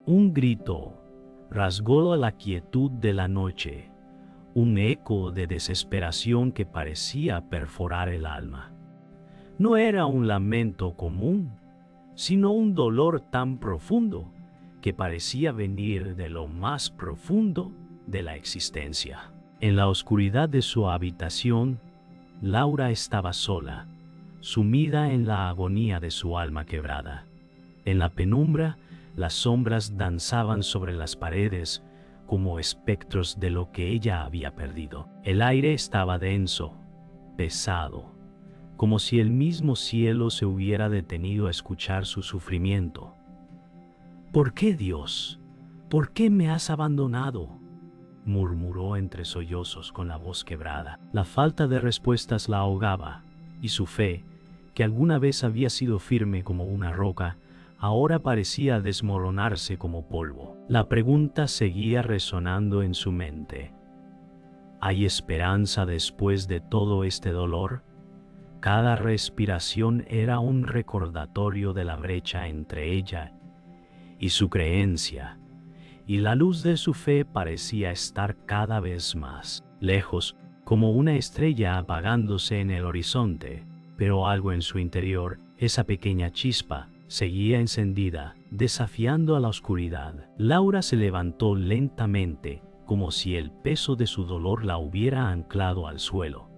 Un grito rasgó la quietud de la noche, un eco de desesperación que parecía perforar el alma. No era un lamento común, sino un dolor tan profundo que parecía venir de lo más profundo de la existencia. En la oscuridad de su habitación, Laura estaba sola, sumida en la agonía de su alma quebrada. En la penumbra, las sombras danzaban sobre las paredes como espectros de lo que ella había perdido. El aire estaba denso, pesado, como si el mismo cielo se hubiera detenido a escuchar su sufrimiento. ¿Por qué, Dios? ¿Por qué me has abandonado?, murmuró entre sollozos con la voz quebrada. La falta de respuestas la ahogaba, y su fe, que alguna vez había sido firme como una roca, ahora parecía desmoronarse como polvo. La pregunta seguía resonando en su mente. ¿Hay esperanza después de todo este dolor? Cada respiración era un recordatorio de la brecha entre ella y su creencia, y la luz de su fe parecía estar cada vez más lejos, como una estrella apagándose en el horizonte, pero algo en su interior, esa pequeña chispa, seguía encendida, desafiando a la oscuridad. Laura se levantó lentamente, como si el peso de su dolor la hubiera anclado al suelo.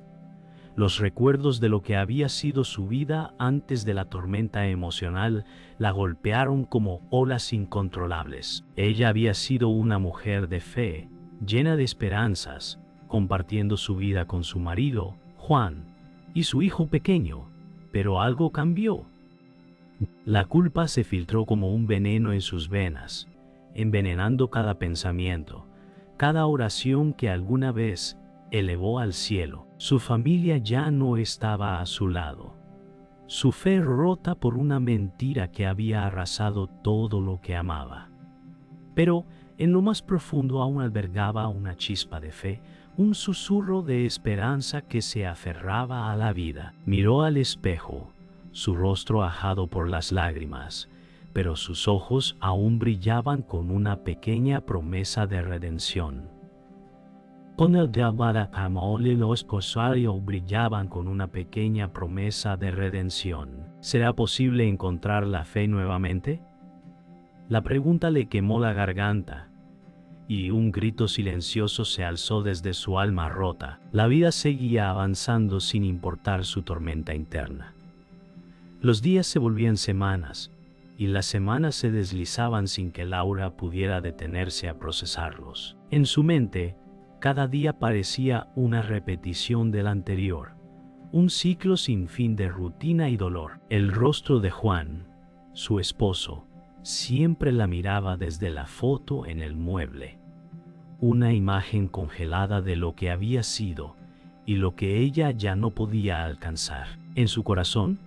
Los recuerdos de lo que había sido su vida antes de la tormenta emocional la golpearon como olas incontrolables. Ella había sido una mujer de fe, llena de esperanzas, compartiendo su vida con su marido, Juan, y su hijo pequeño, pero algo cambió. La culpa se filtró como un veneno en sus venas, envenenando cada pensamiento, cada oración que alguna vez elevó al cielo. Su familia ya no estaba a su lado. Su fe rota por una mentira que había arrasado todo lo que amaba. Pero en lo más profundo aún albergaba una chispa de fe, un susurro de esperanza que se aferraba a la vida. Miró al espejo, su rostro ajado por las lágrimas, pero sus ojos aún brillaban con una pequeña promesa de redención. Con el diablo y los cosarios brillaban con una pequeña promesa de redención. ¿Será posible encontrar la fe nuevamente? La pregunta le quemó la garganta, y un grito silencioso se alzó desde su alma rota. La vida seguía avanzando sin importar su tormenta interna. Los días se volvían semanas, y las semanas se deslizaban sin que Laura pudiera detenerse a procesarlos. En su mente, cada día parecía una repetición del anterior, un ciclo sin fin de rutina y dolor. El rostro de Juan, su esposo, siempre la miraba desde la foto en el mueble, una imagen congelada de lo que había sido y lo que ella ya no podía alcanzar. En su corazón,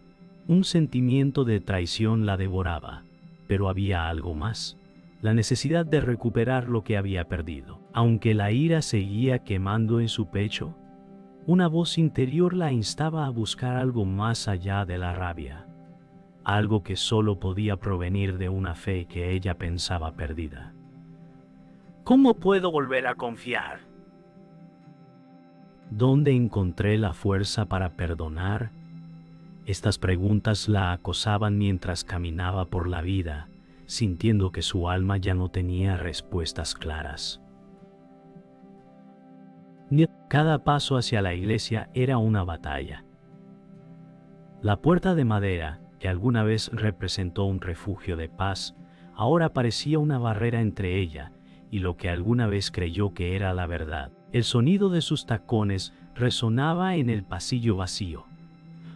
un sentimiento de traición la devoraba, pero había algo más. La necesidad de recuperar lo que había perdido. Aunque la ira seguía quemando en su pecho, una voz interior la instaba a buscar algo más allá de la rabia, algo que solo podía provenir de una fe que ella pensaba perdida. ¿Cómo puedo volver a confiar? ¿Dónde encontré la fuerza para perdonar? Estas preguntas la acosaban mientras caminaba por la vida, sintiendo que su alma ya no tenía respuestas claras. Cada paso hacia la iglesia era una batalla. La puerta de madera, que alguna vez representó un refugio de paz, ahora parecía una barrera entre ella y lo que alguna vez creyó que era la verdad. El sonido de sus tacones resonaba en el pasillo vacío,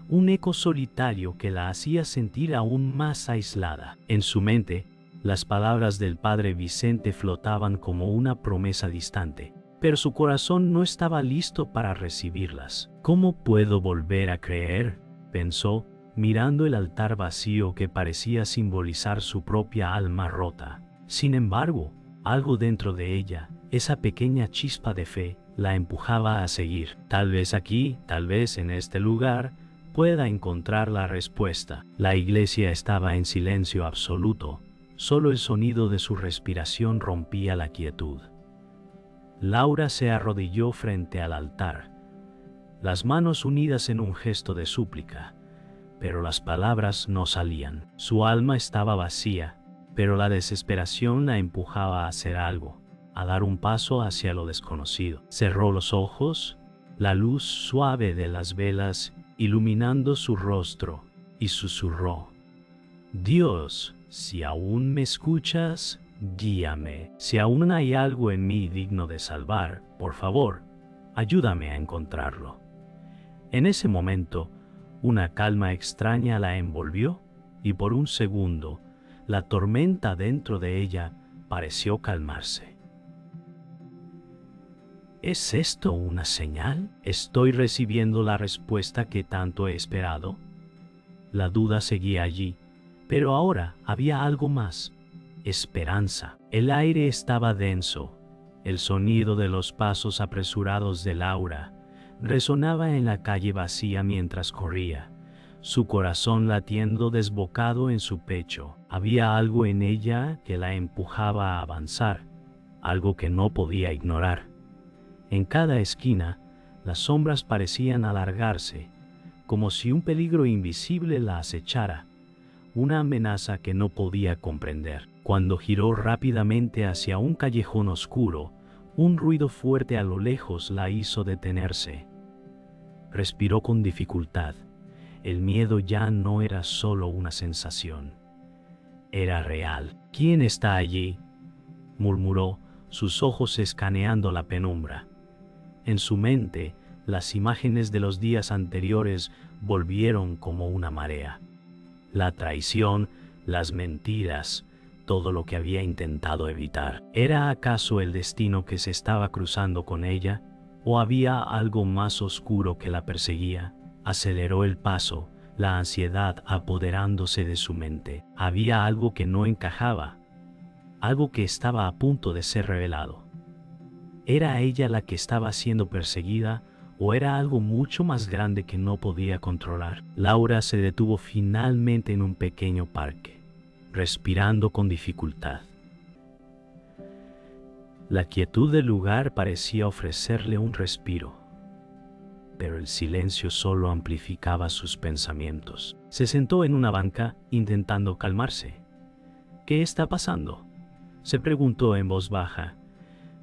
un eco solitario que la hacía sentir aún más aislada. En su mente, las palabras del padre Vicente flotaban como una promesa distante, pero su corazón no estaba listo para recibirlas. ¿Cómo puedo volver a creer?, pensó, mirando el altar vacío que parecía simbolizar su propia alma rota. Sin embargo, algo dentro de ella, esa pequeña chispa de fe, la empujaba a seguir. Tal vez aquí, tal vez en este lugar, pueda encontrar la respuesta. La iglesia estaba en silencio absoluto, Solo el sonido de su respiración rompía la quietud. Laura se arrodilló frente al altar, las manos unidas en un gesto de súplica, pero las palabras no salían. Su alma estaba vacía, pero la desesperación la empujaba a hacer algo, a dar un paso hacia lo desconocido. Cerró los ojos, la luz suave de las velas iluminando su rostro, y susurró: Dios, si aún me escuchas, guíame. Si aún hay algo en mí digno de salvar, por favor, ayúdame a encontrarlo. En ese momento, una calma extraña la envolvió y por un segundo, la tormenta dentro de ella pareció calmarse. ¿Es esto una señal? ¿Estoy recibiendo la respuesta que tanto he esperado? La duda seguía allí, pero ahora había algo más: esperanza. El aire estaba denso. El sonido de los pasos apresurados de Laura resonaba en la calle vacía mientras corría, su corazón latiendo desbocado en su pecho. Había algo en ella que la empujaba a avanzar, algo que no podía ignorar. En cada esquina, las sombras parecían alargarse, como si un peligro invisible la acechara, una amenaza que no podía comprender. Cuando giró rápidamente hacia un callejón oscuro, un ruido fuerte a lo lejos la hizo detenerse. Respiró con dificultad. El miedo ya no era solo una sensación. Era real. ¿Quién está allí?, murmuró, sus ojos escaneando la penumbra. En su mente, las imágenes de los días anteriores volvieron como una marea. La traición, las mentiras, todo lo que había intentado evitar. ¿Era acaso el destino que se estaba cruzando con ella? ¿O había algo más oscuro que la perseguía? Aceleró el paso, la ansiedad apoderándose de su mente. Había algo que no encajaba, algo que estaba a punto de ser revelado. ¿Era ella la que estaba siendo perseguida o era algo mucho más grande que no podía controlar? Laura se detuvo finalmente en un pequeño parque, respirando con dificultad. La quietud del lugar parecía ofrecerle un respiro, pero el silencio solo amplificaba sus pensamientos. Se sentó en una banca intentando calmarse. ¿Qué está pasando?, se preguntó en voz baja,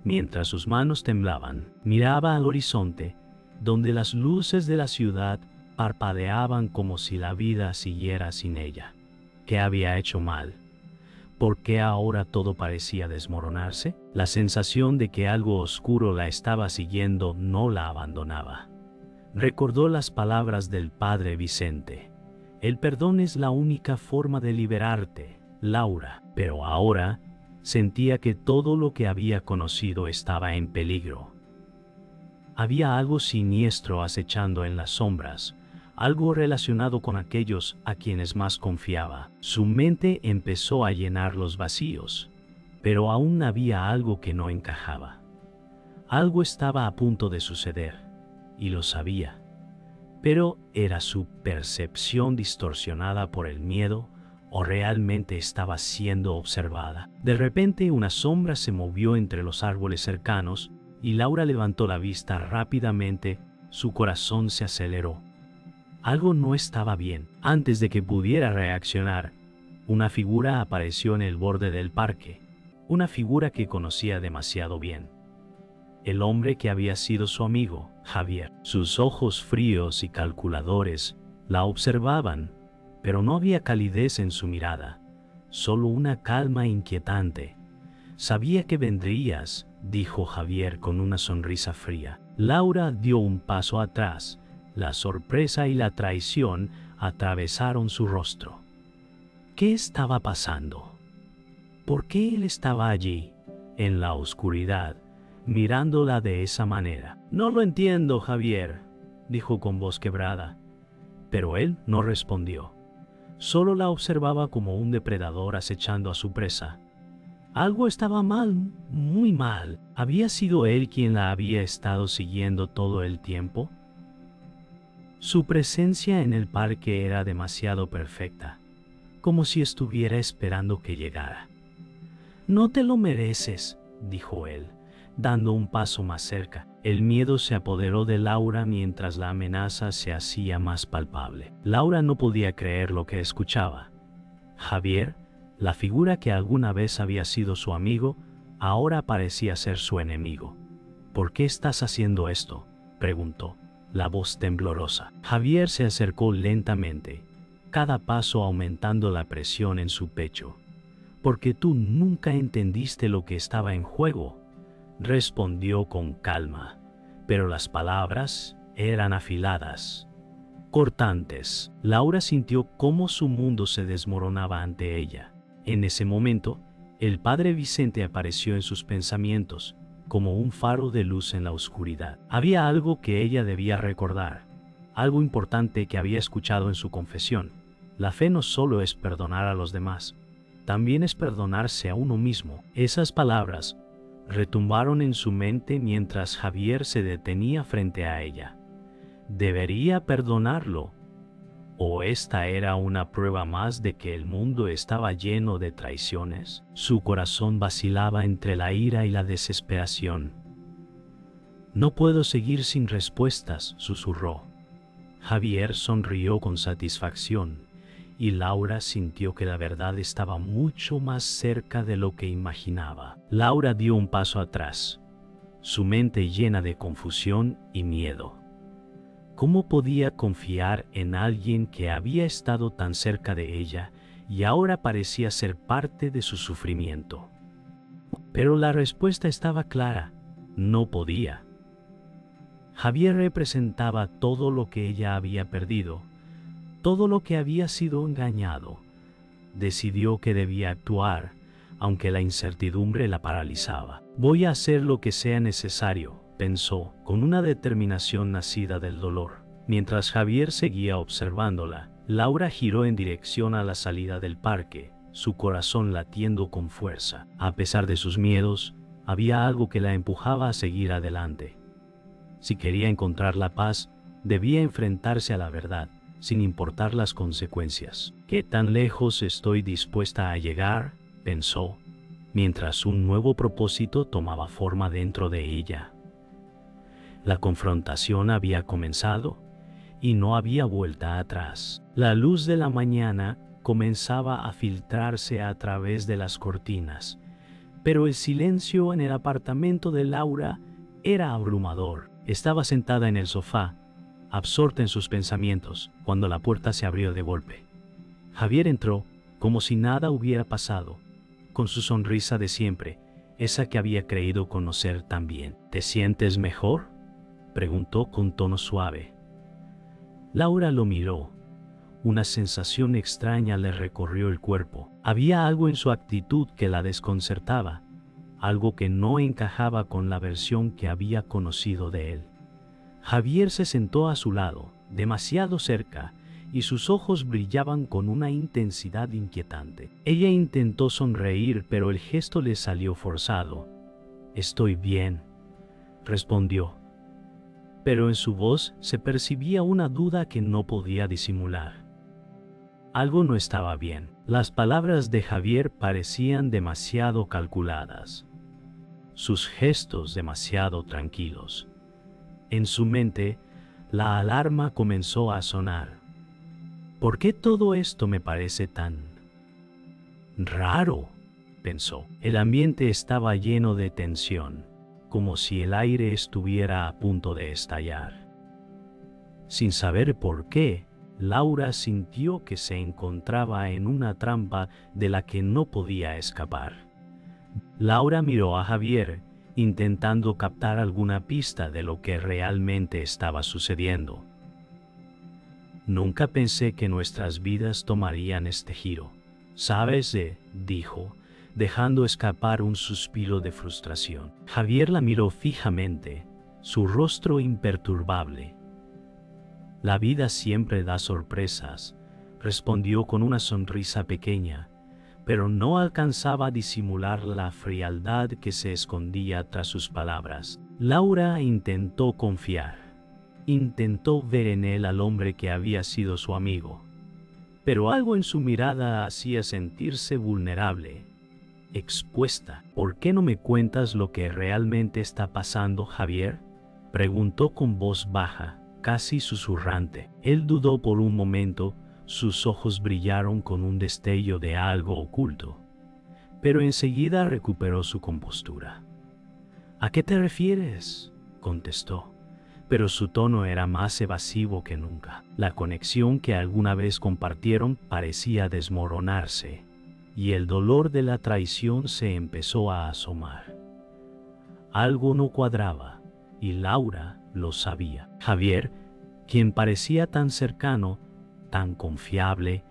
mientras sus manos temblaban. Miraba al horizonte, donde las luces de la ciudad parpadeaban como si la vida siguiera sin ella. ¿Qué había hecho mal? ¿Por qué ahora todo parecía desmoronarse? La sensación de que algo oscuro la estaba siguiendo no la abandonaba. Recordó las palabras del padre Vicente: el perdón es la única forma de liberarte, Laura. Pero ahora sentía que todo lo que había conocido estaba en peligro. Había algo siniestro acechando en las sombras, algo relacionado con aquellos a quienes más confiaba. Su mente empezó a llenar los vacíos, pero aún había algo que no encajaba. Algo estaba a punto de suceder, y lo sabía, pero ¿era su percepción distorsionada por el miedo o realmente estaba siendo observada? De repente una sombra se movió entre los árboles cercanos y Laura levantó la vista rápidamente. Su corazón se aceleró. Algo no estaba bien. Antes de que pudiera reaccionar, una figura apareció en el borde del parque, una figura que conocía demasiado bien. El hombre que había sido su amigo, Javier. Sus ojos fríos y calculadores la observaban, pero no había calidez en su mirada, solo una calma inquietante. Sabía que vendrías, dijo Javier con una sonrisa fría. Laura dio un paso atrás. La sorpresa y la traición atravesaron su rostro. ¿Qué estaba pasando? ¿Por qué él estaba allí, en la oscuridad, mirándola de esa manera? No lo entiendo, Javier, dijo con voz quebrada. Pero él no respondió. Solo la observaba como un depredador acechando a su presa. Algo estaba mal, muy mal. ¿Había sido él quien la había estado siguiendo todo el tiempo? Su presencia en el parque era demasiado perfecta. como si estuviera esperando que llegara. «No te lo mereces», dijo él, dando un paso más cerca. El miedo se apoderó de Laura mientras la amenaza se hacía más palpable. Laura no podía creer lo que escuchaba. Javier, la figura que alguna vez había sido su amigo, ahora parecía ser su enemigo. «¿Por qué estás haciendo esto?», preguntó, la voz temblorosa. Javier se acercó lentamente, cada paso aumentando la presión en su pecho. «Porque tú nunca entendiste lo que estaba en juego», respondió con calma, pero las palabras eran afiladas, cortantes. Laura sintió cómo su mundo se desmoronaba ante ella. En ese momento, el padre Vicente apareció en sus pensamientos, como un faro de luz en la oscuridad. Había algo que ella debía recordar, algo importante que había escuchado en su confesión. La fe no solo es perdonar a los demás, también es perdonarse a uno mismo. Esas palabras retumbaron en su mente mientras Javier se detenía frente a ella. ¿Debería perdonarlo? ¿O esta era una prueba más de que el mundo estaba lleno de traiciones? Su corazón vacilaba entre la ira y la desesperación. «No puedo seguir sin respuestas», susurró. Javier sonrió con satisfacción, y Laura sintió que la verdad estaba mucho más cerca de lo que imaginaba. Laura dio un paso atrás, su mente llena de confusión y miedo. ¿Cómo podía confiar en alguien que había estado tan cerca de ella y ahora parecía ser parte de su sufrimiento? Pero la respuesta estaba clara: no podía. Javier representaba todo lo que ella había perdido, todo lo que había sido engañado. Decidió que debía actuar, aunque la incertidumbre la paralizaba. «Voy a hacer lo que sea necesario», pensó, con una determinación nacida del dolor. Mientras Javier seguía observándola, Laura giró en dirección a la salida del parque, su corazón latiendo con fuerza. A pesar de sus miedos, había algo que la empujaba a seguir adelante. Si quería encontrar la paz, debía enfrentarse a la verdad, sin importar las consecuencias. «¿Qué tan lejos estoy dispuesta a llegar?», pensó, mientras un nuevo propósito tomaba forma dentro de ella. La confrontación había comenzado, y no había vuelta atrás. La luz de la mañana comenzaba a filtrarse a través de las cortinas, pero el silencio en el apartamento de Laura era abrumador. Estaba sentada en el sofá, absorta en sus pensamientos, cuando la puerta se abrió de golpe. Javier entró, como si nada hubiera pasado, con su sonrisa de siempre, esa que había creído conocer tan bien. «¿Te sientes mejor?», preguntó con tono suave. Laura lo miró. Una sensación extraña le recorrió el cuerpo. Había algo en su actitud que la desconcertaba, algo que no encajaba con la versión que había conocido de él. Javier se sentó a su lado, demasiado cerca, y sus ojos brillaban con una intensidad inquietante. Ella intentó sonreír, pero el gesto le salió forzado. «Estoy bien», respondió, pero en su voz se percibía una duda que no podía disimular. Algo no estaba bien. Las palabras de Javier parecían demasiado calculadas, sus gestos demasiado tranquilos. En su mente, la alarma comenzó a sonar. «¿Por qué todo esto me parece tan raro?», pensó. El ambiente estaba lleno de tensión, como si el aire estuviera a punto de estallar. Sin saber por qué, Laura sintió que se encontraba en una trampa de la que no podía escapar. Laura miró a Javier, intentando captar alguna pista de lo que realmente estaba sucediendo. «Nunca pensé que nuestras vidas tomarían este giro, ¿sabes?», dijo, dejando escapar un suspiro de frustración. Javier la miró fijamente, su rostro imperturbable. «La vida siempre da sorpresas», respondió con una sonrisa pequeña, pero no alcanzaba a disimular la frialdad que se escondía tras sus palabras. Laura intentó confiar, intentó ver en él al hombre que había sido su amigo. pero algo en su mirada hacía sentirse vulnerable, expuesta. ¿Por qué no me cuentas lo que realmente está pasando, Javier?, preguntó con voz baja, casi susurrante. Él dudó por un momento, sus ojos brillaron con un destello de algo oculto, pero enseguida recuperó su compostura. ¿A qué te refieres?, contestó, pero su tono era más evasivo que nunca. La conexión que alguna vez compartieron parecía desmoronarse, y el dolor de la traición se empezó a asomar. Algo no cuadraba, y Laura lo sabía. Javier, quien parecía tan cercano, tan confiable,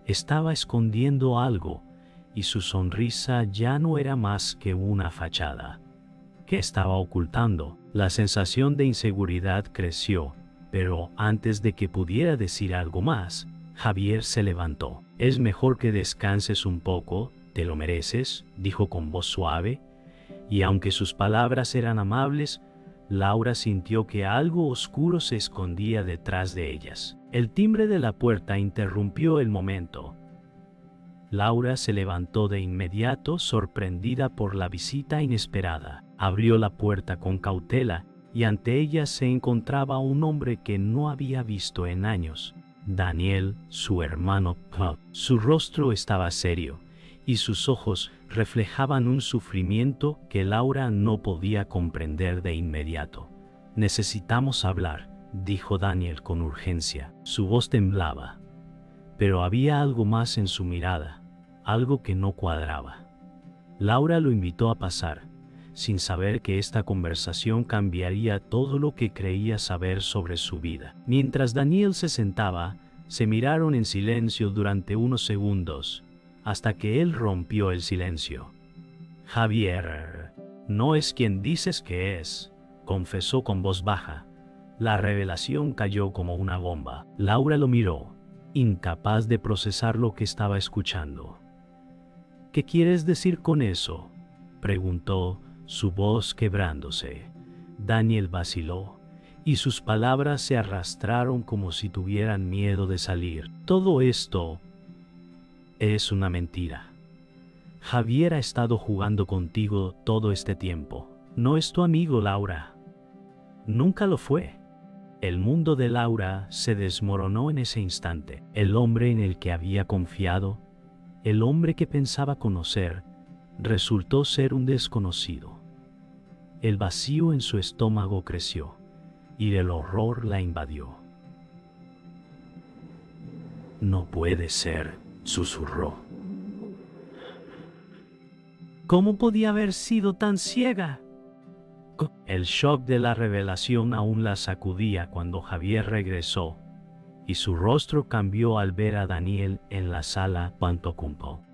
estaba escondiendo algo, y su sonrisa ya no era más que una fachada. ¿Qué estaba ocultando? La sensación de inseguridad creció, pero antes de que pudiera decir algo más, Javier se levantó. «Es mejor que descanses un poco, te lo mereces», dijo con voz suave, y aunque sus palabras eran amables, Laura sintió que algo oscuro se escondía detrás de ellas. El timbre de la puerta interrumpió el momento. Laura se levantó de inmediato, sorprendida por la visita inesperada. Abrió la puerta con cautela y ante ella se encontraba un hombre que no había visto en años. Daniel, su hermano. Su rostro estaba serio y sus ojos reflejaban un sufrimiento que Laura no podía comprender de inmediato. «Necesitamos hablar», dijo Daniel con urgencia. Su voz temblaba, pero había algo más en su mirada, algo que no cuadraba. Laura lo invitó a pasar, sin saber que esta conversación cambiaría todo lo que creía saber sobre su vida. Mientras Daniel se sentaba, se miraron en silencio durante unos segundos, hasta que él rompió el silencio. «Javier, no es quien dices que es», confesó con voz baja. La revelación cayó como una bomba. Laura lo miró, incapaz de procesar lo que estaba escuchando. «¿Qué quieres decir con eso?», preguntó, su voz quebrándose. Daniel vaciló, y sus palabras se arrastraron como si tuvieran miedo de salir. «Todo esto es una mentira. Javier ha estado jugando contigo todo este tiempo. No es tu amigo, Laura. Nunca lo fue». El mundo de Laura se desmoronó en ese instante. El hombre en el que había confiado, el hombre que pensaba conocer, resultó ser un desconocido. El vacío en su estómago creció, y el horror la invadió. «No puede ser», susurró. «¿Cómo podía haber sido tan ciega?». El shock de la revelación aún la sacudía cuando Javier regresó, y su rostro cambió al ver a Daniel en la sala.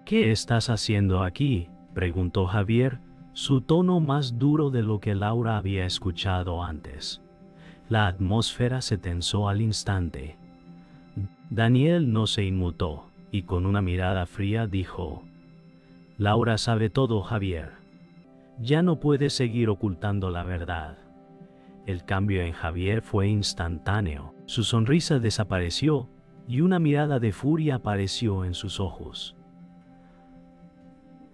«¿Qué estás haciendo aquí?», preguntó Javier, su tono más duro de lo que Laura había escuchado antes. La atmósfera se tensó al instante. Daniel no se inmutó, y con una mirada fría dijo: «Laura sabe todo, Javier. Ya no puedes seguir ocultando la verdad». El cambio en Javier fue instantáneo. Su sonrisa desapareció y una mirada de furia apareció en sus ojos.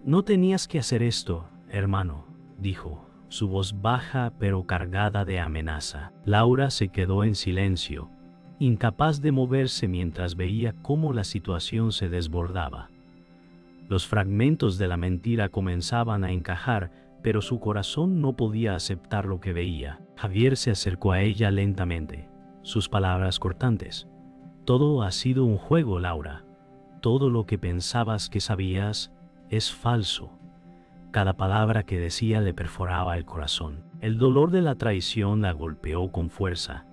«No tenías que hacer esto, hermano», dijo, su voz baja pero cargada de amenaza. Laura se quedó en silencio, incapaz de moverse mientras veía cómo la situación se desbordaba. Los fragmentos de la mentira comenzaban a encajar, pero su corazón no podía aceptar lo que veía. Javier se acercó a ella lentamente, sus palabras cortantes. «Todo ha sido un juego, Laura. Todo lo que pensabas que sabías es falso». Cada palabra que decía le perforaba el corazón. El dolor de la traición la golpeó con fuerza,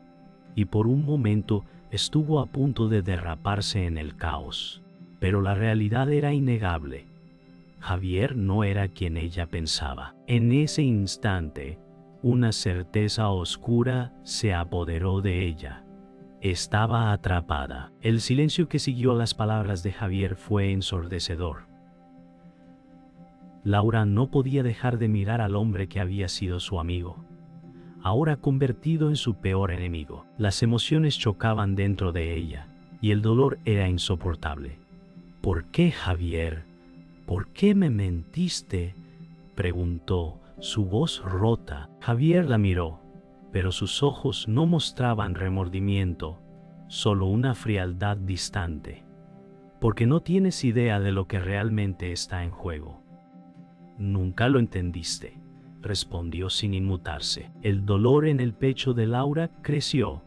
y por un momento estuvo a punto de derraparse en el caos. Pero la realidad era innegable. Javier no era quien ella pensaba. En ese instante, una certeza oscura se apoderó de ella. Estaba atrapada. El silencio que siguió a las palabras de Javier fue ensordecedor. Laura no podía dejar de mirar al hombre que había sido su amigo, ahora convertido en su peor enemigo. Las emociones chocaban dentro de ella, y el dolor era insoportable. ¿Por qué, Javier? ¿Por qué me mentiste?, preguntó, su voz rota. Javier la miró, pero sus ojos no mostraban remordimiento, solo una frialdad distante. Porque no tienes idea de lo que realmente está en juego. Nunca lo entendiste, respondió sin inmutarse. El dolor en el pecho de Laura creció,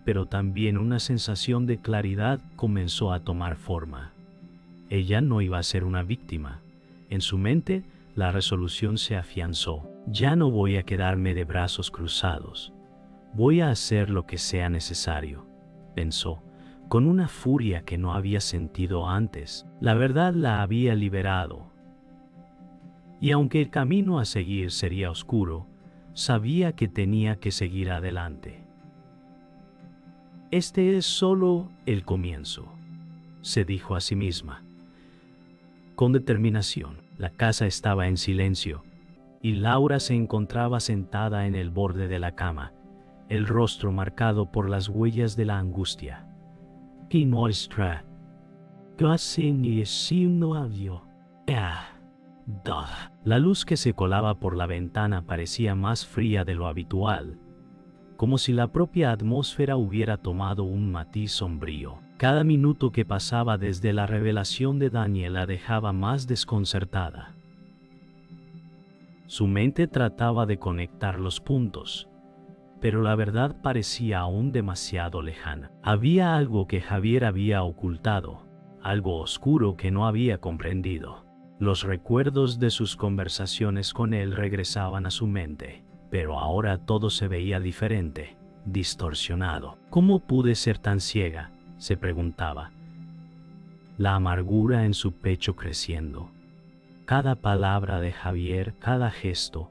pero también una sensación de claridad comenzó a tomar forma. Ella no iba a ser una víctima. En su mente, la resolución se afianzó. Ya no voy a quedarme de brazos cruzados. Voy a hacer lo que sea necesario, pensó, con una furia que no había sentido antes. La verdad la había liberado. Y aunque el camino a seguir sería oscuro, sabía que tenía que seguir adelante. Este es solo el comienzo, se dijo a sí misma. Con determinación, la casa estaba en silencio, y Laura se encontraba sentada en el borde de la cama, el rostro marcado por las huellas de la angustia. «¿Qué muestra? Casi ni signo había. La luz que se colaba por la ventana parecía más fría de lo habitual, como si la propia atmósfera hubiera tomado un matiz sombrío. Cada minuto que pasaba desde la revelación de Daniel la dejaba más desconcertada. Su mente trataba de conectar los puntos, pero la verdad parecía aún demasiado lejana. Había algo que Javier había ocultado, algo oscuro que no había comprendido. Los recuerdos de sus conversaciones con él regresaban a su mente, pero ahora todo se veía diferente, distorsionado. ¿Cómo pude ser tan ciega?, se preguntaba, la amargura en su pecho creciendo. Cada palabra de Javier, cada gesto,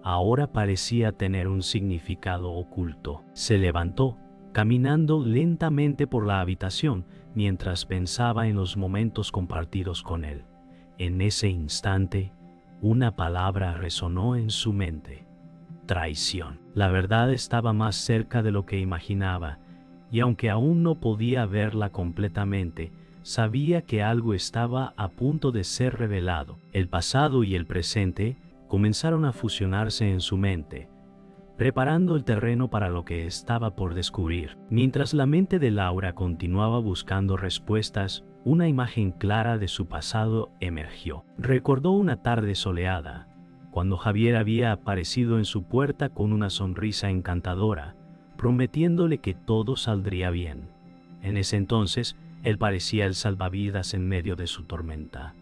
ahora parecía tener un significado oculto. Se levantó, caminando lentamente por la habitación, mientras pensaba en los momentos compartidos con él. En ese instante, una palabra resonó en su mente: traición. La verdad estaba más cerca de lo que imaginaba, y aunque aún no podía verla completamente, sabía que algo estaba a punto de ser revelado. El pasado y el presente comenzaron a fusionarse en su mente, preparando el terreno para lo que estaba por descubrir. Mientras la mente de Laura continuaba buscando respuestas, una imagen clara de su pasado emergió. Recordó una tarde soleada, cuando Javier había aparecido en su puerta con una sonrisa encantadora, prometiéndole que todo saldría bien. En ese entonces, él parecía el salvavidas en medio de su tormenta.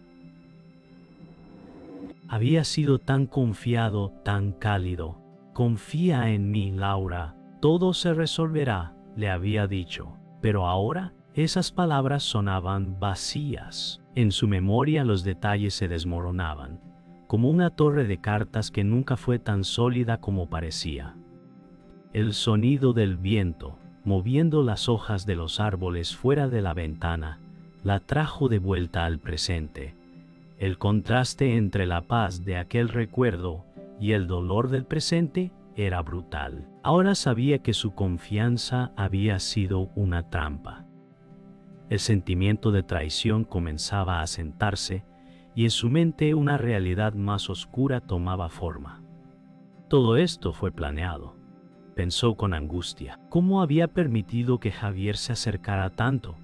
Había sido tan confiado, tan cálido. «Confía en mí, Laura, todo se resolverá», le había dicho. Pero ahora, esas palabras sonaban vacías. En su memoria los detalles se desmoronaban, como una torre de cartas que nunca fue tan sólida como parecía. El sonido del viento, moviendo las hojas de los árboles fuera de la ventana, la trajo de vuelta al presente. El contraste entre la paz de aquel recuerdo y el dolor del presente era brutal. Ahora sabía que su confianza había sido una trampa. El sentimiento de traición comenzaba a asentarse, y en su mente una realidad más oscura tomaba forma. Todo esto fue planeado, pensó con angustia. ¿Cómo había permitido que Javier se acercara tanto?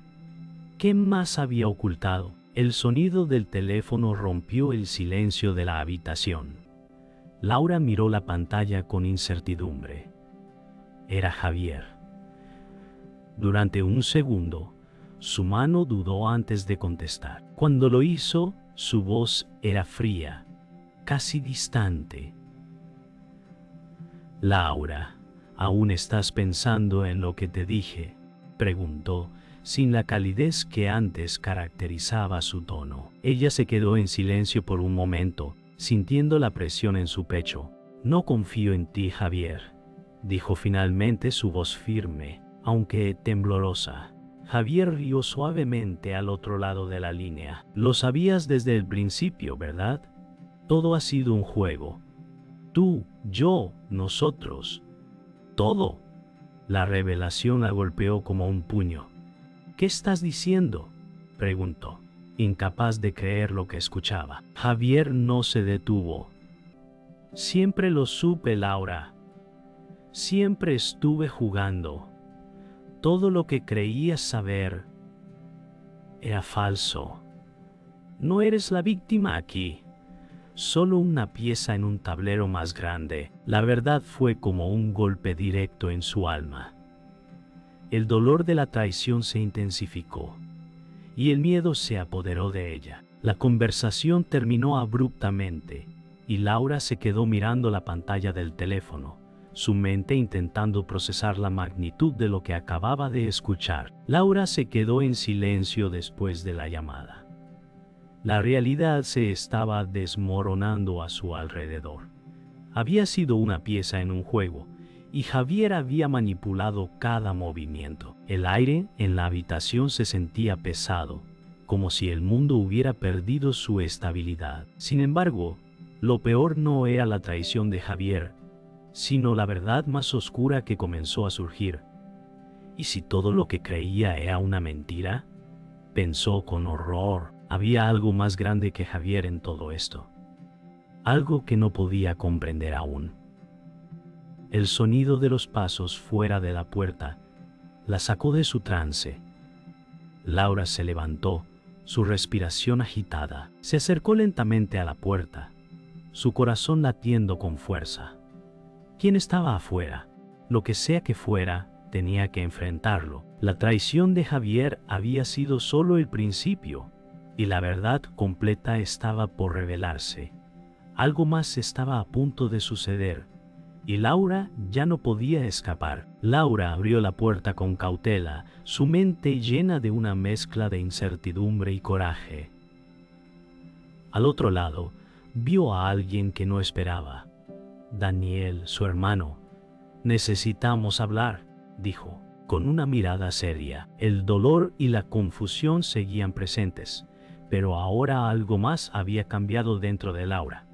¿Qué más había ocultado? El sonido del teléfono rompió el silencio de la habitación. Laura miró la pantalla con incertidumbre. Era Javier. Durante un segundo, su mano dudó antes de contestar. Cuando lo hizo, su voz era fría, casi distante. «Laura, ¿aún estás pensando en lo que te dije?», preguntó, sin la calidez que antes caracterizaba su tono. Ella se quedó en silencio por un momento, sintiendo la presión en su pecho. «No confío en ti, Javier», dijo finalmente, su voz firme, aunque temblorosa. Javier rió suavemente al otro lado de la línea. «Lo sabías desde el principio, ¿verdad? Todo ha sido un juego. Tú, yo, nosotros. Todo». La revelación la golpeó como un puño. ¿Qué estás diciendo?, preguntó, incapaz de creer lo que escuchaba. Javier no se detuvo. Siempre lo supe, Laura. Siempre estuve jugando. Todo lo que creías saber era falso. No eres la víctima aquí, solo una pieza en un tablero más grande. La verdad fue como un golpe directo en su alma. El dolor de la traición se intensificó y el miedo se apoderó de ella. La conversación terminó abruptamente y Laura se quedó mirando la pantalla del teléfono, su mente intentando procesar la magnitud de lo que acababa de escuchar. Laura se quedó en silencio después de la llamada. La realidad se estaba desmoronando a su alrededor. Había sido una pieza en un juego, y Javier había manipulado cada movimiento. El aire en la habitación se sentía pesado, como si el mundo hubiera perdido su estabilidad. Sin embargo, lo peor no era la traición de Javier, sino la verdad más oscura que comenzó a surgir. ¿Y si todo lo que creía era una mentira?, pensó con horror. Había algo más grande que Javier en todo esto, algo que no podía comprender aún. El sonido de los pasos fuera de la puerta la sacó de su trance. Laura se levantó, su respiración agitada. Se acercó lentamente a la puerta, su corazón latiendo con fuerza. ¿Quién estaba afuera? Lo que sea que fuera, tenía que enfrentarlo. La traición de Javier había sido solo el principio, y la verdad completa estaba por revelarse. Algo más estaba a punto de suceder, y Laura ya no podía escapar. Laura abrió la puerta con cautela, su mente llena de una mezcla de incertidumbre y coraje. Al otro lado, vio a alguien que no esperaba. Daniel, su hermano. «Necesitamos hablar», dijo, con una mirada seria. El dolor y la confusión seguían presentes, pero ahora algo más había cambiado dentro de Laura.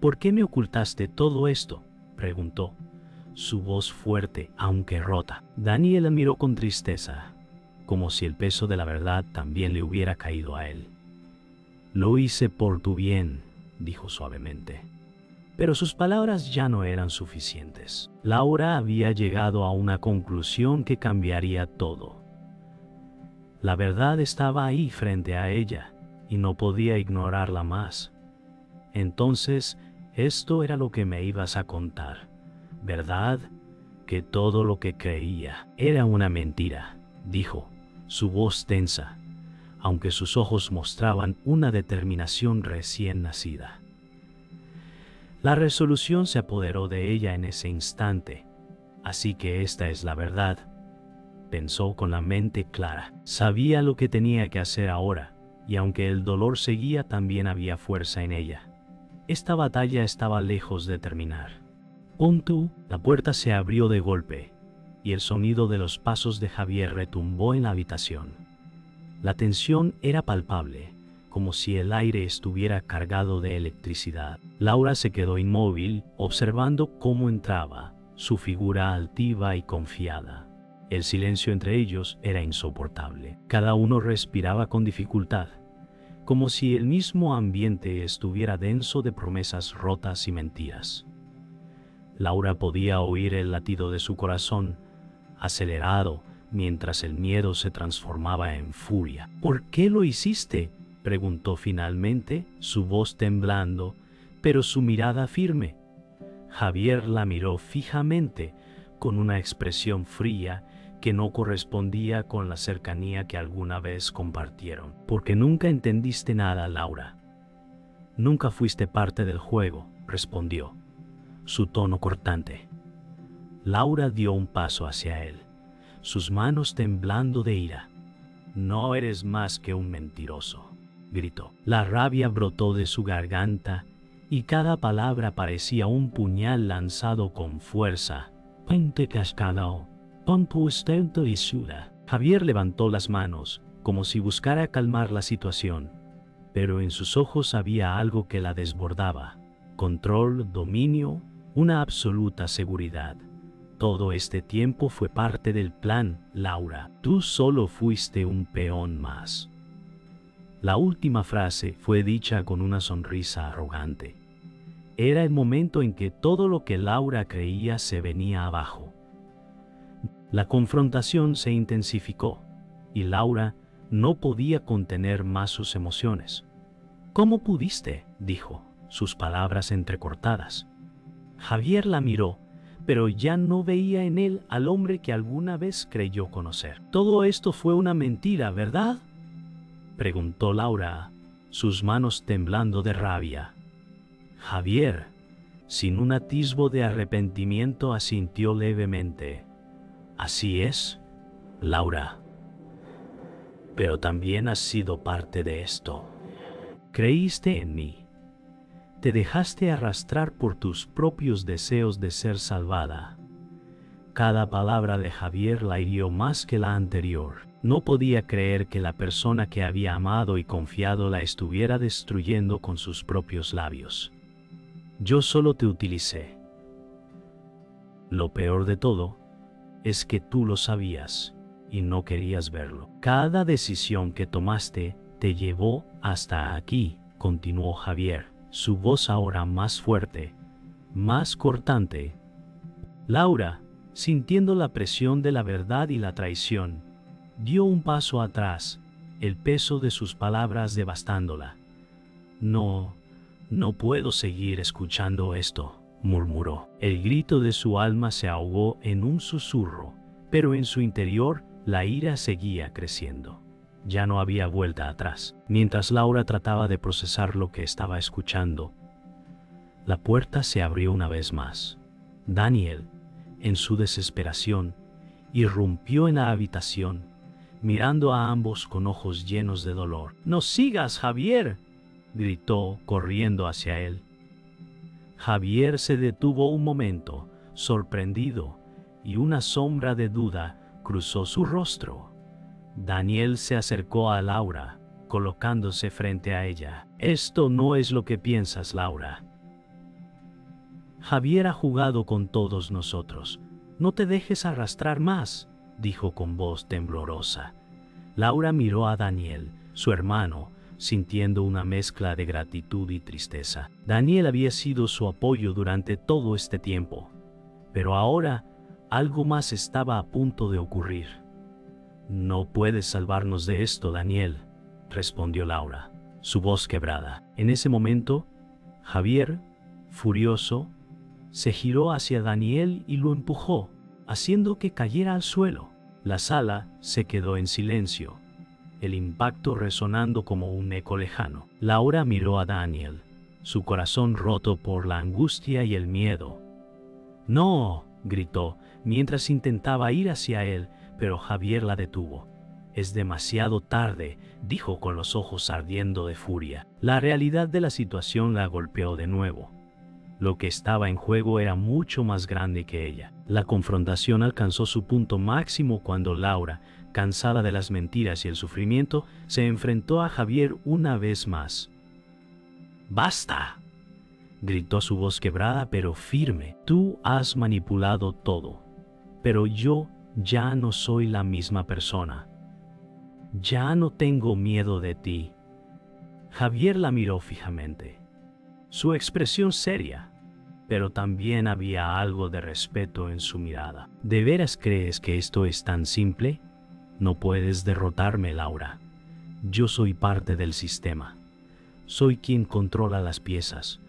«¿Por qué me ocultaste todo esto?», preguntó, su voz fuerte, aunque rota. Daniel la miró con tristeza, como si el peso de la verdad también le hubiera caído a él. «Lo hice por tu bien», dijo suavemente. Pero sus palabras ya no eran suficientes. Laura había llegado a una conclusión que cambiaría todo. La verdad estaba ahí frente a ella, y no podía ignorarla más. «Entonces, esto era lo que me ibas a contar, ¿verdad? Que todo lo que creía era una mentira», dijo, su voz tensa, aunque sus ojos mostraban una determinación recién nacida. La resolución se apoderó de ella en ese instante. «Así que esta es la verdad», pensó con la mente clara. Sabía lo que tenía que hacer ahora, y aunque el dolor seguía, también había fuerza en ella. Esta batalla estaba lejos de terminar. Punto. La puerta se abrió de golpe, y el sonido de los pasos de Javier retumbó en la habitación. La tensión era palpable, como si el aire estuviera cargado de electricidad. Laura se quedó inmóvil, observando cómo entraba, su figura altiva y confiada. El silencio entre ellos era insoportable. Cada uno respiraba con dificultad, como si el mismo ambiente estuviera denso de promesas rotas y mentiras. Laura podía oír el latido de su corazón, acelerado, mientras el miedo se transformaba en furia. «¿Por qué lo hiciste?», preguntó finalmente, su voz temblando, pero su mirada firme. Javier la miró fijamente, con una expresión fría que no correspondía con la cercanía que alguna vez compartieron. «Porque nunca entendiste nada, Laura. Nunca fuiste parte del juego», respondió, su tono cortante. Laura dio un paso hacia él, sus manos temblando de ira. «No eres más que un mentiroso», gritó. La rabia brotó de su garganta y cada palabra parecía un puñal lanzado con fuerza. «Pente cascado, pon tu estento y suda». Javier levantó las manos, como si buscara calmar la situación, pero en sus ojos había algo que la desbordaba. Control, dominio, una absoluta seguridad. Todo este tiempo fue parte del plan, Laura. Tú solo fuiste un peón más. La última frase fue dicha con una sonrisa arrogante. Era el momento en que todo lo que Laura creía se venía abajo. La confrontación se intensificó y Laura no podía contener más sus emociones. «¿Cómo pudiste?», dijo, sus palabras entrecortadas. Javier la miró, pero ya no veía en él al hombre que alguna vez creyó conocer. «Todo esto fue una mentira, ¿verdad?», preguntó Laura, sus manos temblando de rabia. Javier, sin un atisbo de arrepentimiento, asintió levemente. «Así es, Laura. Pero también has sido parte de esto. Creíste en mí. Te dejaste arrastrar por tus propios deseos de ser salvada». Cada palabra de Javier la hirió más que la anterior. No podía creer que la persona que había amado y confiado la estuviera destruyendo con sus propios labios. «Yo solo te utilicé. Lo peor de todo es que tú lo sabías y no querías verlo. Cada decisión que tomaste te llevó hasta aquí», continuó Javier, su voz ahora más fuerte, más cortante. Laura, sintiendo la presión de la verdad y la traición, dio un paso atrás, el peso de sus palabras devastándola. «No puedo seguir escuchando esto», murmuró. El grito de su alma se ahogó en un susurro, pero en su interior la ira seguía creciendo. Ya no había vuelta atrás. Mientras Laura trataba de procesar lo que estaba escuchando, la puerta se abrió una vez más. Daniel, en su desesperación, irrumpió en la habitación, mirando a ambos con ojos llenos de dolor. «¡No sigas, Javier!», gritó, corriendo hacia él. Javier se detuvo un momento, sorprendido, y una sombra de duda cruzó su rostro. Daniel se acercó a Laura, colocándose frente a ella. «Esto no es lo que piensas, Laura. Javier ha jugado con todos nosotros. No te dejes arrastrar más», dijo con voz temblorosa. Laura miró a Daniel, su hermano, sintiendo una mezcla de gratitud y tristeza. Daniel había sido su apoyo durante todo este tiempo, pero ahora algo más estaba a punto de ocurrir. «No puedes salvarnos de esto, Daniel», respondió Laura, su voz quebrada. En ese momento, Javier, furioso, se giró hacia Daniel y lo empujó, haciendo que cayera al suelo. La sala se quedó en silencio, el impacto resonando como un eco lejano. Laura miró a Daniel, su corazón roto por la angustia y el miedo. «No», gritó, mientras intentaba ir hacia él, pero Javier la detuvo. «Es demasiado tarde», dijo con los ojos ardiendo de furia. La realidad de la situación la golpeó de nuevo. Lo que estaba en juego era mucho más grande que ella. La confrontación alcanzó su punto máximo cuando Laura, cansada de las mentiras y el sufrimiento, se enfrentó a Javier una vez más. «¡Basta!», gritó su voz quebrada pero firme. «Tú has manipulado todo, pero yo ya no soy la misma persona. Ya no tengo miedo de ti». Javier la miró fijamente, su expresión seria, pero también había algo de respeto en su mirada. «¿De veras crees que esto es tan simple? No puedes derrotarme, Laura. Yo soy parte del sistema. Soy quien controla las piezas».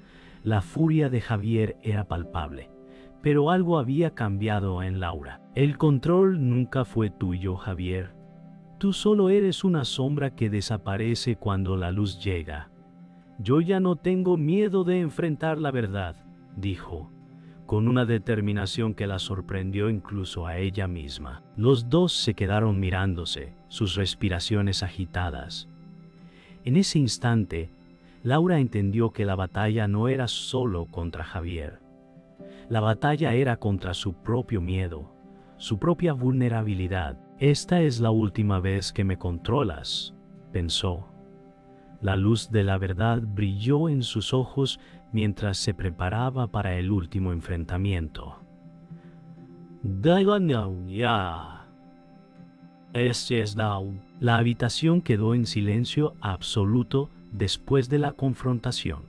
La furia de Javier era palpable, pero algo había cambiado en Laura. «El control nunca fue tuyo, Javier. Tú solo eres una sombra que desaparece cuando la luz llega. Yo ya no tengo miedo de enfrentar la verdad», dijo, con una determinación que la sorprendió incluso a ella misma. Los dos se quedaron mirándose, sus respiraciones agitadas. En ese instante, Laura entendió que la batalla no era solo contra Javier. La batalla era contra su propio miedo, su propia vulnerabilidad. «Esta es la última vez que me controlas», pensó. La luz de la verdad brilló en sus ojos mientras se preparaba para el último enfrentamiento. La habitación quedó en silencio absoluto después de la confrontación.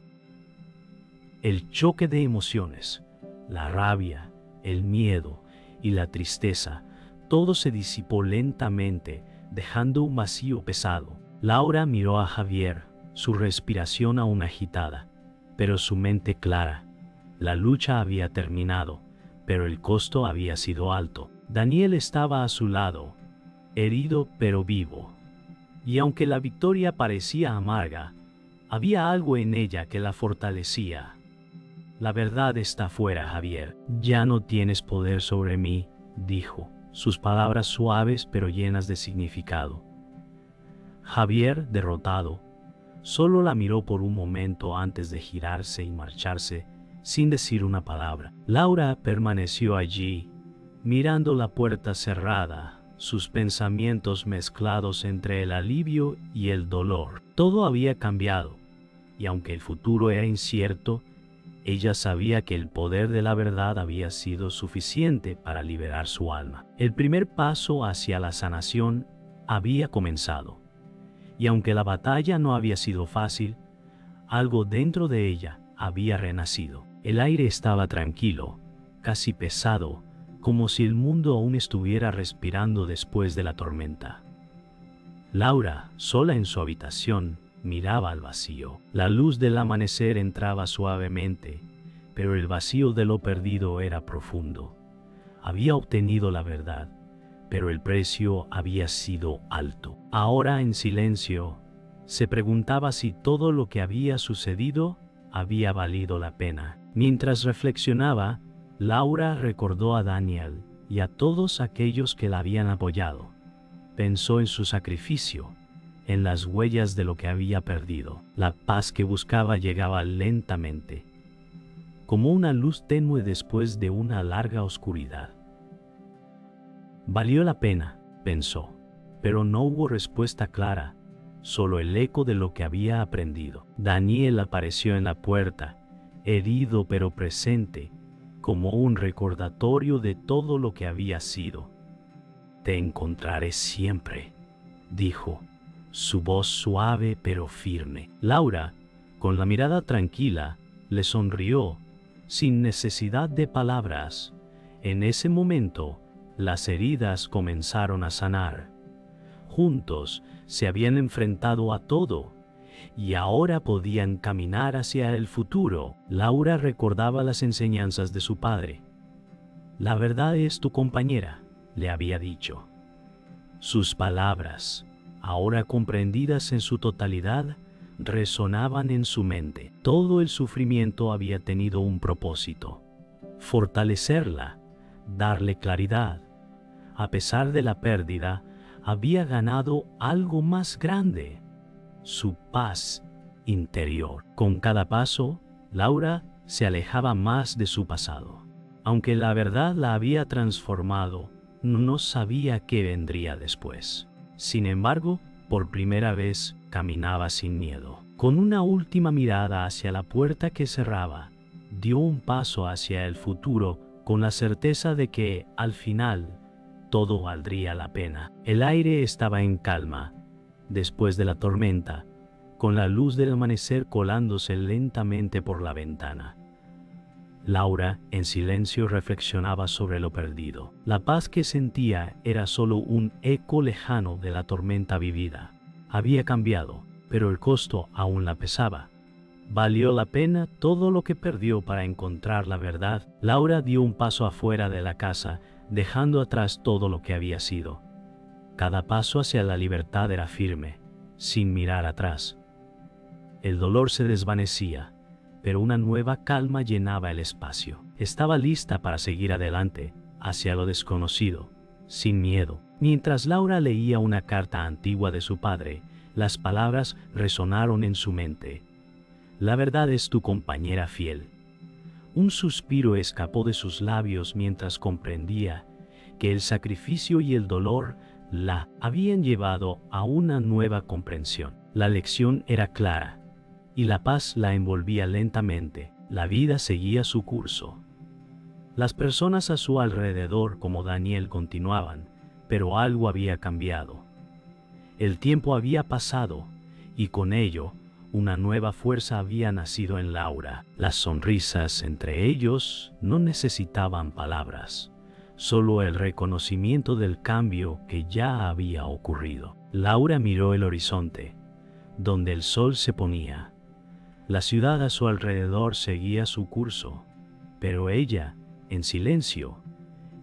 El choque de emociones, la rabia, el miedo y la tristeza, todo se disipó lentamente, dejando un vacío pesado. Laura miró a Javier, su respiración aún agitada, pero su mente clara. La lucha había terminado, pero el costo había sido alto. Daniel estaba a su lado, herido pero vivo. Y aunque la victoria parecía amarga, había algo en ella que la fortalecía. La verdad está fuera, Javier. Ya no tienes poder sobre mí, dijo, sus palabras suaves pero llenas de significado. Javier, derrotado, solo la miró por un momento antes de girarse y marcharse sin decir una palabra. Laura permaneció allí, mirando la puerta cerrada, sus pensamientos mezclados entre el alivio y el dolor. Todo había cambiado, y aunque el futuro era incierto, ella sabía que el poder de la verdad había sido suficiente para liberar su alma. El primer paso hacia la sanación había comenzado, y aunque la batalla no había sido fácil, algo dentro de ella había renacido. El aire estaba tranquilo, casi pesado, como si el mundo aún estuviera respirando después de la tormenta. Laura, sola en su habitación, miraba al vacío. La luz del amanecer entraba suavemente, pero el vacío de lo perdido era profundo. Había obtenido la verdad, pero el precio había sido alto. Ahora, en silencio, se preguntaba si todo lo que había sucedido había valido la pena. Mientras reflexionaba, Laura recordó a Daniel y a todos aquellos que la habían apoyado. Pensó en su sacrificio, en las huellas de lo que había perdido. La paz que buscaba llegaba lentamente, como una luz tenue después de una larga oscuridad. Valió la pena, pensó, pero no hubo respuesta clara, solo el eco de lo que había aprendido. Daniel apareció en la puerta, herido pero presente, como un recordatorio de todo lo que había sido. «Te encontraré siempre», dijo, su voz suave pero firme. Laura, con la mirada tranquila, le sonrió, sin necesidad de palabras. En ese momento, las heridas comenzaron a sanar. Juntos se habían enfrentado a todo, y ahora podían caminar hacia el futuro. Laura recordaba las enseñanzas de su padre. «La verdad es tu compañera», le había dicho. Sus palabras, ahora comprendidas en su totalidad, resonaban en su mente. Todo el sufrimiento había tenido un propósito: fortalecerla, darle claridad. A pesar de la pérdida, había ganado algo más grande: su paz interior. Con cada paso, Laura se alejaba más de su pasado. Aunque la verdad la había transformado, no sabía qué vendría después. Sin embargo, por primera vez caminaba sin miedo. Con una última mirada hacia la puerta que cerraba, dio un paso hacia el futuro con la certeza de que, al final, todo valdría la pena. El aire estaba en calma, después de la tormenta, con la luz del amanecer colándose lentamente por la ventana. Laura, en silencio, reflexionaba sobre lo perdido. La paz que sentía era solo un eco lejano de la tormenta vivida. Había cambiado, pero el costo aún la pesaba. ¿Valió la pena todo lo que perdió para encontrar la verdad? Laura dio un paso afuera de la casa, dejando atrás todo lo que había sido. Cada paso hacia la libertad era firme, sin mirar atrás. El dolor se desvanecía, pero una nueva calma llenaba el espacio. Estaba lista para seguir adelante, hacia lo desconocido, sin miedo. Mientras Laura leía una carta antigua de su padre, las palabras resonaron en su mente. «La verdad es tu compañera fiel». Un suspiro escapó de sus labios mientras comprendía que el sacrificio y el dolor la habían llevado a una nueva comprensión. La lección era clara, y la paz la envolvía lentamente. La vida seguía su curso. Las personas a su alrededor como Daniel continuaban, pero algo había cambiado. El tiempo había pasado y con ello una nueva fuerza había nacido en Laura. Las sonrisas entre ellos no necesitaban palabras, solo el reconocimiento del cambio que ya había ocurrido. Laura miró el horizonte, donde el sol se ponía. La ciudad a su alrededor seguía su curso, pero ella, en silencio,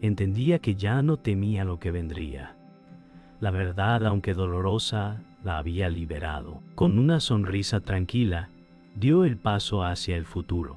entendía que ya no temía lo que vendría. La verdad, aunque dolorosa, la había liberado. Con una sonrisa tranquila, dio el paso hacia el futuro.